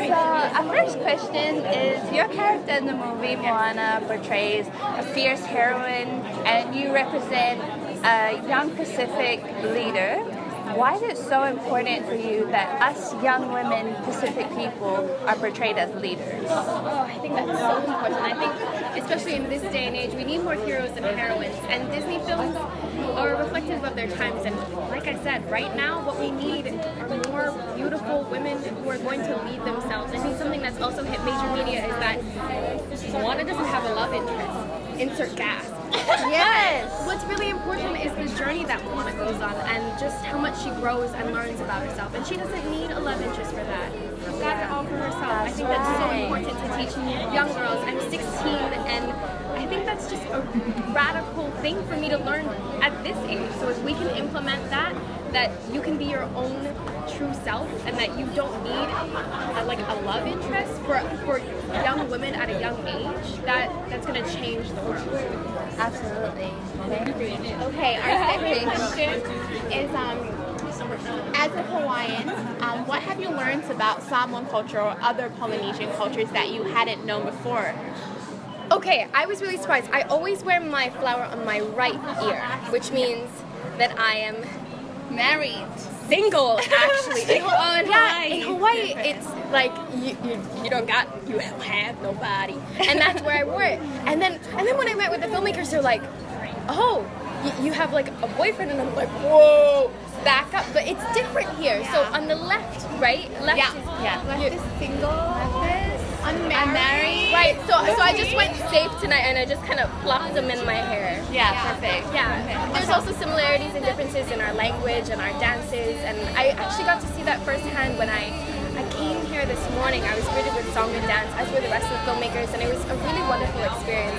So our first question is, your character in the movie Moana portrays a fierce heroine and you represent a young Pacific leader. Why is it so important for you that us young women Pacific people are portrayed as leaders? Oh, I think that's so important. I think, especially in this day and age, we need more heroes and heroines. And Disney films are reflective of their times. And like I said, right now, what we need are more beautiful women who are going to lead themselves. I think something that's also hit major media is that Moana doesn't have a love interest. Insert gas. Yes! What's really important is the journey that Moana goes on and just how much she grows and learns about herself. And she doesn't need a love interest for that. She's got it all for herself. I think that's so important to teach young girls. I'm 16 and I think that's just a radical thing for me to learn at this age. So if we can implement that you can be your own true self and that you don't need a love interest for young women at a young age, that's going to change the world. Absolutely. Okay, our second question is, as a Hawaiian, what have you learned about Samoan culture or other Polynesian cultures that you hadn't known before? Okay, I was really surprised. I always wear my flower on my right ear, which means that I am Married. single, actually. In Hawaii, it's like you don't have nobody, and that's where I wore it. And then when I met with the filmmakers, they're like, oh, you have like a boyfriend, and I'm like, whoa, back up. But it's different here. So on the left, right, left is single. Unmarried. Right, so I just went safe tonight and I just kind of plopped them in my hair. Yeah, perfect. Yeah, there's also similarities and differences in our language and our dances, and I actually got to see that firsthand when I came here this morning. I was greeted with song and dance, as were the rest of the filmmakers, and it was a really wonderful experience.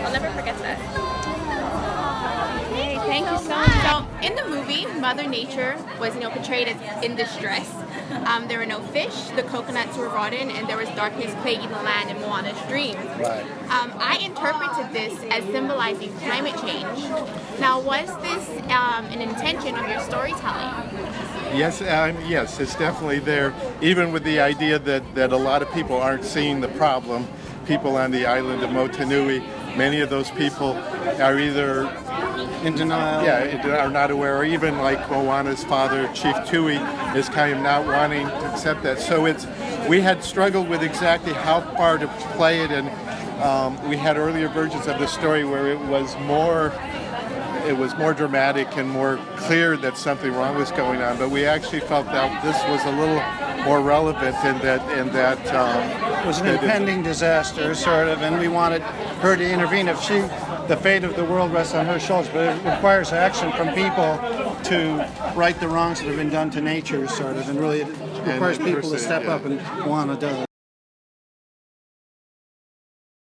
I'll never forget that. Okay, thank you so much. So, in the movie, Mother Nature was, portrayed as in distress. There were no fish, the coconuts were rotten, and there was darkness plaguing the land in Moana's dreams. Right. I interpreted this as symbolizing climate change. Now, was this an intention of your storytelling? Yes, it's definitely there. Even with the idea that a lot of people aren't seeing the problem. People on the island of Motunui, many of those people are either in denial. Are not aware, or even like Moana's father, Chief Tui, is kind of not wanting to accept that. So we had struggled with exactly how far to play it, and we had earlier versions of the story where it was more dramatic and more clear that something wrong was going on. But we actually felt that this was a little more relevant in that It was an impending disaster, sort of, and we wanted her to intervene. The fate of the world rests on her shoulders, but it requires action from people to right the wrongs that have been done to nature, sort of, and really it requires people to step up, and Moana does.